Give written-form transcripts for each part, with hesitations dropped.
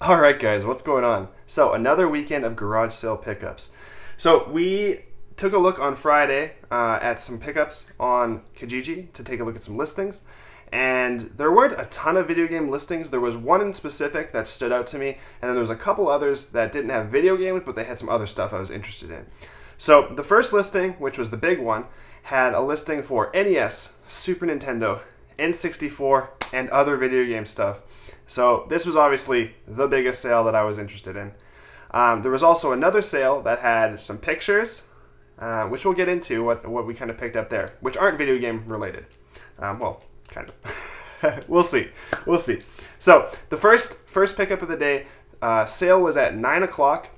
Alright guys, what's going on? So, another weekend of garage sale pickups. So, we took a look on Friday at some pickups on Kijiji to take a look at some listings. And there weren't a ton of video game listings. There was one in specific that stood out to me, and then there was a couple others that didn't have video games, but they had some other stuff I was interested in. So, the first listing, which was the big one, had a listing for NES, Super Nintendo, N64, and other video game stuff. So this was obviously the biggest sale that I was interested in. There was also another sale that had some pictures, which we'll get into what we kind of picked up there, which aren't video game related. Well, kind of. We'll see. So the first pickup of the day, sale was at 9 o'clock.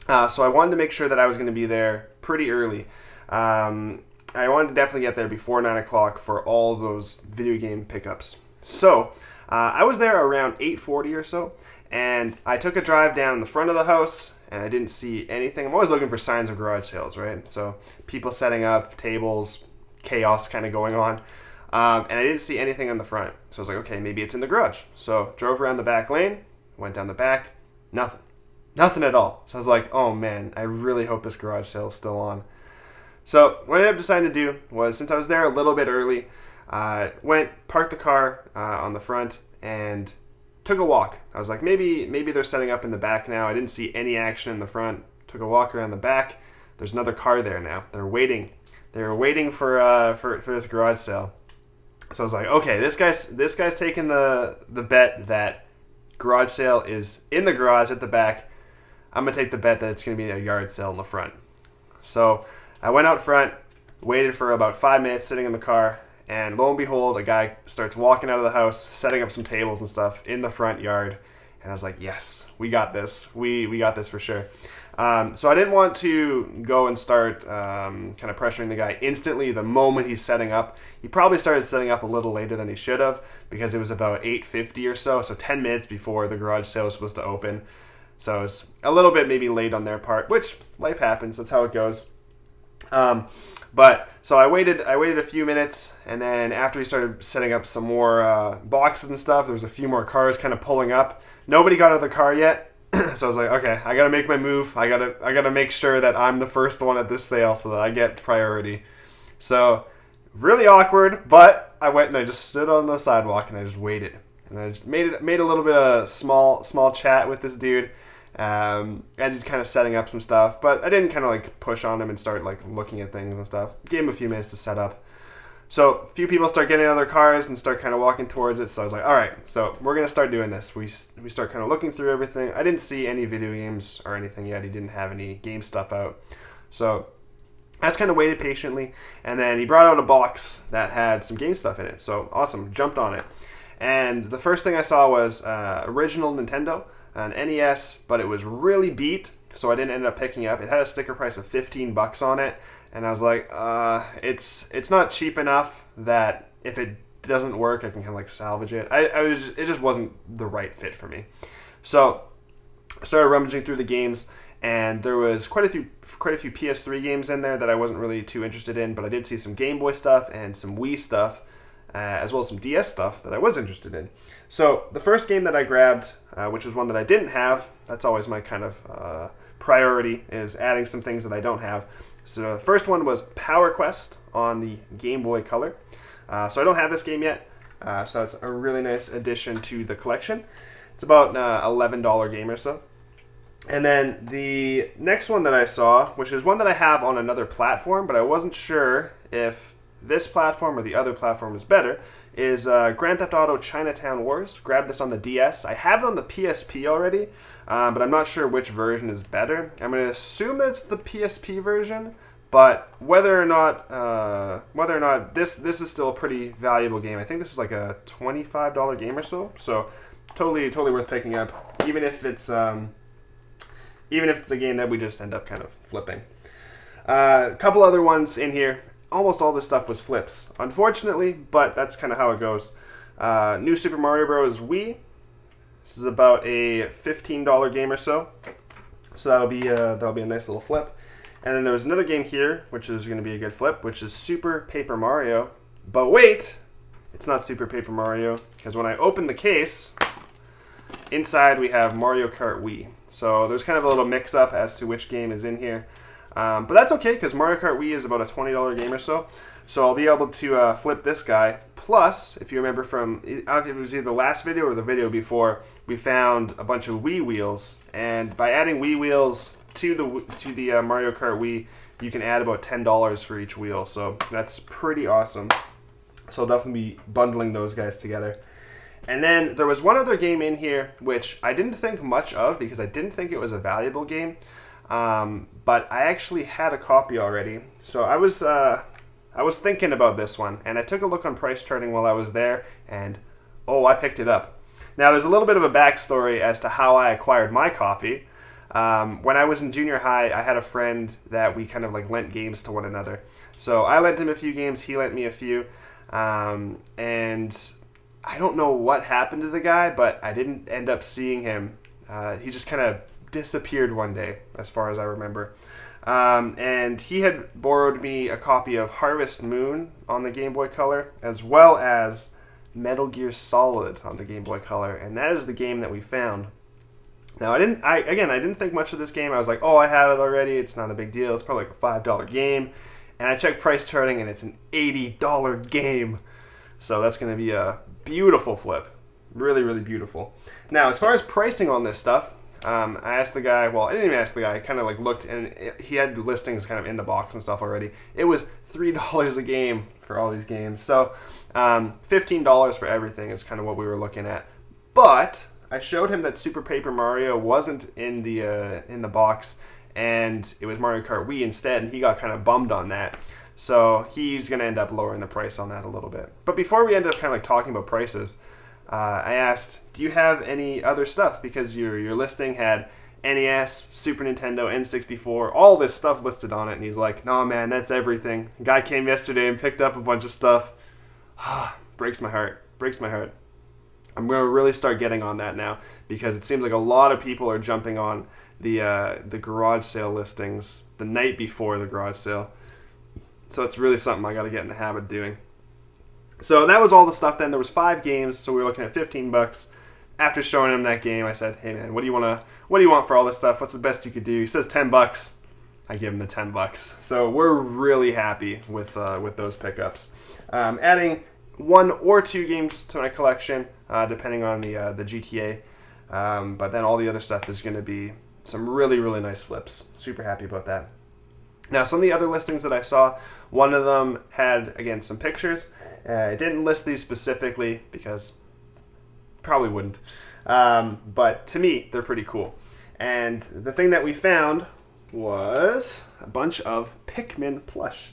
So I wanted to make sure that I was going to be there pretty early. I wanted to definitely get there before 9 o'clock for all those video game pickups. So I was there around 8:40 or so, and I took a drive down the front of the house, and I didn't see anything. I'm always looking for signs of garage sales, right? So people setting up tables, chaos kind of going on, and I didn't see anything on the front. So I was like, okay, maybe it's in the garage. So drove around the back lane, went down the back, nothing at all. So I was like, oh man, I really hope this garage sale is still on. So what I ended up deciding to do was, since I was there a little bit early, parked the car on the front and took a walk. I was like, maybe they're setting up in the back now. I didn't see any action in the front. Took a walk around the back. There's another car there now. They're waiting. They were waiting for this garage sale. So I was like, okay, this guy's taking the bet that garage sale is in the garage at the back. I'm gonna take the bet that it's gonna be a yard sale in the front. So I went out front, waited for about 5 minutes sitting in the car, and lo and behold, a guy starts walking out of the house, setting up some tables and stuff in the front yard. And I was like, yes, we got this. We got this for sure. So I didn't want to go and start kind of pressuring the guy instantly the moment he's setting up. He probably started setting up a little later than he should have, because it was about 8:50 or so 10 minutes before the garage sale was supposed to open. So it was a little bit maybe late on their part, which life happens. That's how it goes. So I waited a few minutes, and then after we started setting up some more boxes and stuff, there was a few more cars kind of pulling up. Nobody got out of the car yet, so I was like, okay, I gotta make my move. I gotta make sure that I'm the first one at this sale so that I get priority. So really awkward, but I went and I just stood on the sidewalk and I just waited, and I just made a little bit of small chat with this dude. As he's kind of setting up some stuff, but I didn't kind of like push on him and start like looking at things and stuff. Gave him a few minutes to set up. So a few people start getting out of their cars and start kind of walking towards it. So I was like, all right, so we're going to start doing this. We start kind of looking through everything. I didn't see any video games or anything yet. He didn't have any game stuff out. So I just kind of waited patiently, and then he brought out a box that had some game stuff in it. So awesome, jumped on it. And the first thing I saw was original Nintendo, an NES, but it was really beat, so I didn't end up picking up. It had a sticker price of $15 on it, and I was like, it's not cheap enough that if it doesn't work, I can kind of like salvage it. It just wasn't the right fit for me. So I started rummaging through the games, and there was quite a few PS3 games in there that I wasn't really too interested in, but I did see some Game Boy stuff and some Wii stuff, as well as some DS stuff that I was interested in. So the first game that I grabbed, which was one that I didn't have, that's always my kind of priority, is adding some things that I don't have. So the first one was Power Quest on the Game Boy Color. So I don't have this game yet, so it's a really nice addition to the collection. It's about an $11 game or so. And then the next one that I saw, which is one that I have on another platform, but I wasn't sure if this platform or the other platform is better, is Grand Theft Auto Chinatown Wars. Grabbed this on the DS. I have it on the PSP already, but I'm not sure which version is better. I'm going to assume that it's the PSP version, but whether or not this is still a pretty valuable game. I think this is like a $25 game or so. So totally worth picking up, even if it's a game that we just end up kind of flipping. A couple other ones in here. Almost all this stuff was flips, unfortunately, but that's kind of how it goes. New Super Mario Bros. Wii. This is about a $15 game or so. So that'll be a nice little flip. And then there was another game here, which is going to be a good flip, which is Super Paper Mario. But wait, it's not Super Paper Mario, because when I opened the case, inside we have Mario Kart Wii. So there's kind of a little mix-up as to which game is in here. But that's okay, because Mario Kart Wii is about a $20 game or so. So I'll be able to flip this guy. Plus, if you remember from, I don't know if it was either the last video or the video before, we found a bunch of Wii wheels. And by adding Wii wheels to the Mario Kart Wii, you can add about $10 for each wheel. So that's pretty awesome. So I'll definitely be bundling those guys together. And then there was one other game in here which I didn't think much of because I didn't think it was a valuable game. But I actually had a copy already. So I was thinking about this one, and I took a look on price charting while I was there, and I picked it up. Now there's a little bit of a backstory as to how I acquired my copy. When I was in junior high, I had a friend that we kind of like lent games to one another. So I lent him a few games, he lent me a few, and I don't know what happened to the guy, but I didn't end up seeing him. He just kind of disappeared one day, as far as I remember. And he had borrowed me a copy of Harvest Moon on the Game Boy Color, as well as Metal Gear Solid on the Game Boy Color, and that is the game that we found. Now, I didn't think much of this game. I was like, I have it already. It's not a big deal. It's probably like a $5 game. And I checked price charting, and it's an $80 game. So that's going to be a beautiful flip. Really, really beautiful. Now, as far as pricing on this stuff, I asked the guy, I didn't even ask the guy. I kind of like looked, and he had listings kind of in the box and stuff already. It was $3 a game for all these games. So $15 for everything is kind of what we were looking at. But I showed him that Super Paper Mario wasn't in the box, and it was Mario Kart Wii instead, and he got kind of bummed on that. So he's going to end up lowering the price on that a little bit. But before we end up kind of like talking about prices, I asked, do you have any other stuff? Because your listing had NES, Super Nintendo, N64, all this stuff listed on it. And he's like, no, man, that's everything. Guy came yesterday and picked up a bunch of stuff. Breaks my heart. Breaks my heart. I'm going to really start getting on that now, because it seems like a lot of people are jumping on the garage sale listings the night before the garage sale. So it's really something I got to get in the habit of doing. So that was all the stuff then. There was 5 games, so we were looking at $15. After showing him that game, I said, hey man, what do you want for all this stuff? What's the best you could do? He says $10. I give him the $10. So we're really happy with those pickups. Adding 1 or 2 games to my collection, depending on the GTA. But then all the other stuff is going to be some really, really nice flips. Super happy about that. Now, some of the other listings that I saw, one of them had, again, some pictures. It didn't list these specifically because probably wouldn't. But to me, they're pretty cool. And the thing that we found was a bunch of Pikmin plush,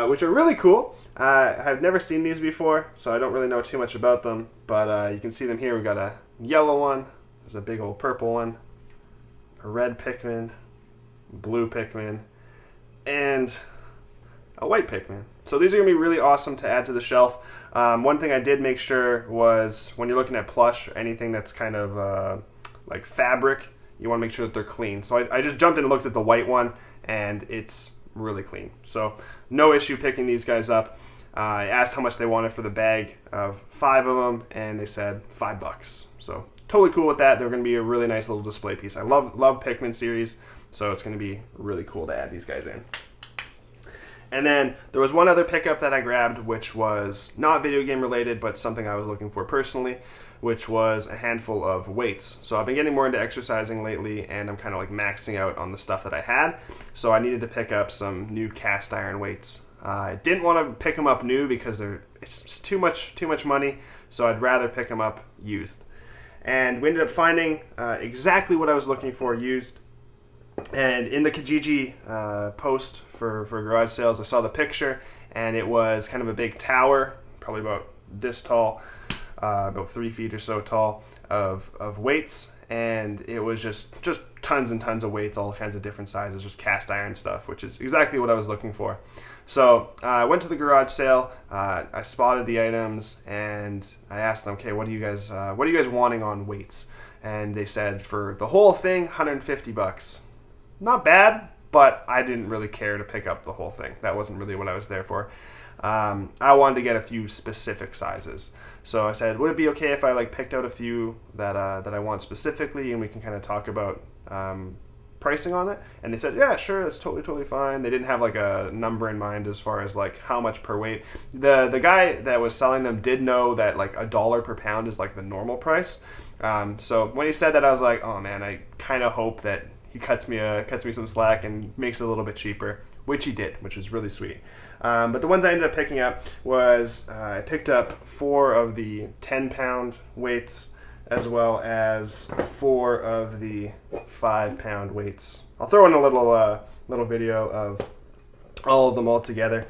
which are really cool. I've never seen these before, so I don't really know too much about them. But you can see them here. We've got a yellow one. There's a big old purple one. A red Pikmin. Blue Pikmin. And a white Pikmin. So these are going to be really awesome to add to the shelf. One thing I did make sure was when you're looking at plush or anything that's kind of like fabric, you want to make sure that they're clean. So I just jumped in and looked at the white one, and it's really clean. So no issue picking these guys up. I asked how much they wanted for the bag of 5 of them, and they said $5. So totally cool with that. They're going to be a really nice little display piece. I love Pikmin series, so it's going to be really cool to add these guys in. And then there was one other pickup that I grabbed, which was not video game related, but something I was looking for personally, which was a handful of weights. So I've been getting more into exercising lately, and I'm kind of like maxing out on the stuff that I had. So I needed to pick up some new cast iron weights. I didn't want to pick them up new because it's just too much money. So I'd rather pick them up used. And we ended up finding exactly what I was looking for used. And in the Kijiji post for garage sales, I saw the picture, and it was kind of a big tower, probably about this tall, about 3 feet or so tall, of weights, and it was just tons and tons of weights, all kinds of different sizes, just cast iron stuff, which is exactly what I was looking for. So I went to the garage sale, I spotted the items, and I asked them, okay, what are you guys wanting on weights? And they said for the whole thing, $150. Not bad, but I didn't really care to pick up the whole thing. That wasn't really what I was there for. I wanted to get a few specific sizes. So I said, would it be okay if I like picked out a few that I want specifically, and we can kind of talk about pricing on it? And they said, yeah, sure, that's totally fine. They didn't have like a number in mind as far as like how much per weight. The guy that was selling them did know that like $1 per pound is like the normal price. So when he said that, I was like, oh man, I kind of hope that he cuts me some slack and makes it a little bit cheaper, which he did, which was really sweet. But the ones I ended up picking up was I picked up 4 of the 10-pound weights, as well as 4 of the 5-pound weights. I'll throw in a little video of all of them all together.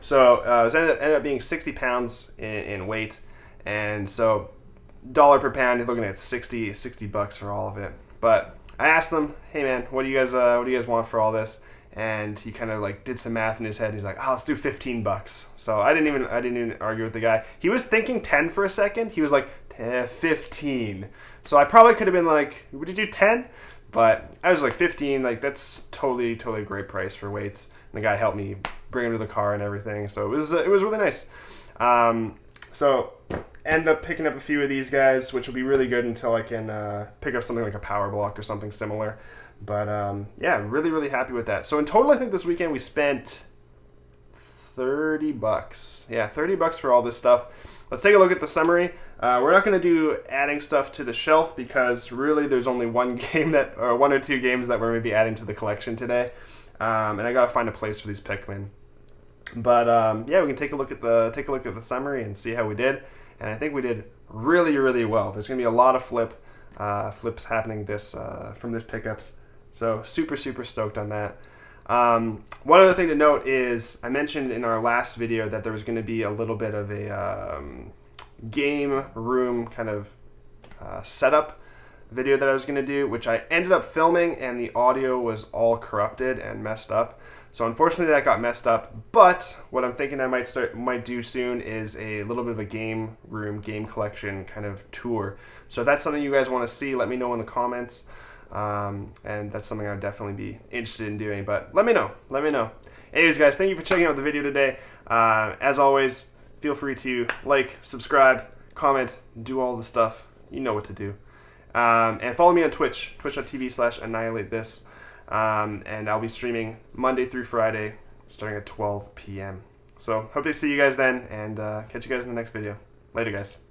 So it ended up being 60 pounds in weight, and so $1 per pound, you're looking at $60 for all of it. But I asked them, hey man, what do you guys want for all this? And he kind of like did some math in his head. And he's like, oh, let's do $15. So I didn't even argue with the guy. He was thinking 10 for a second. He was like 15. So I probably could have been like, would you do 10? But I was like 15. Like that's totally a great price for weights. And the guy helped me bring him to the car and everything. So it was really nice. So end up picking up a few of these guys, which will be really good until I can pick up something like a power block or something similar. But yeah, really happy with that. So in total, I think this weekend we spent $30. Yeah, $30 for all this stuff. Let's take a look at the summary. We're not going to do adding stuff to the shelf because really there's only one or 2 games that we're going to be adding to the collection today. And I got to find a place for these Pikmin. But yeah, we can take a look at the summary and see how we did. And I think we did really well. There's going to be a lot of flips happening from this pickups. So super stoked on that. One other thing to note is I mentioned in our last video that there was going to be a little bit of a game room kind of setup video that I was going to do, which I ended up filming, and the audio was all corrupted and messed up. So unfortunately that got messed up, but what I'm thinking I might do soon is a little bit of a game room, game collection kind of tour. So if that's something you guys want to see, let me know in the comments. And that's something I'd definitely be interested in doing, but let me know. Anyways, guys, thank you for checking out the video today. As always, feel free to like, subscribe, comment, do all the stuff. You know what to do. And follow me on Twitch, twitch.tv/AnnihilateThis. And I'll be streaming Monday through Friday, starting at 12 p.m. So hope to see you guys then, and catch you guys in the next video. Later, guys.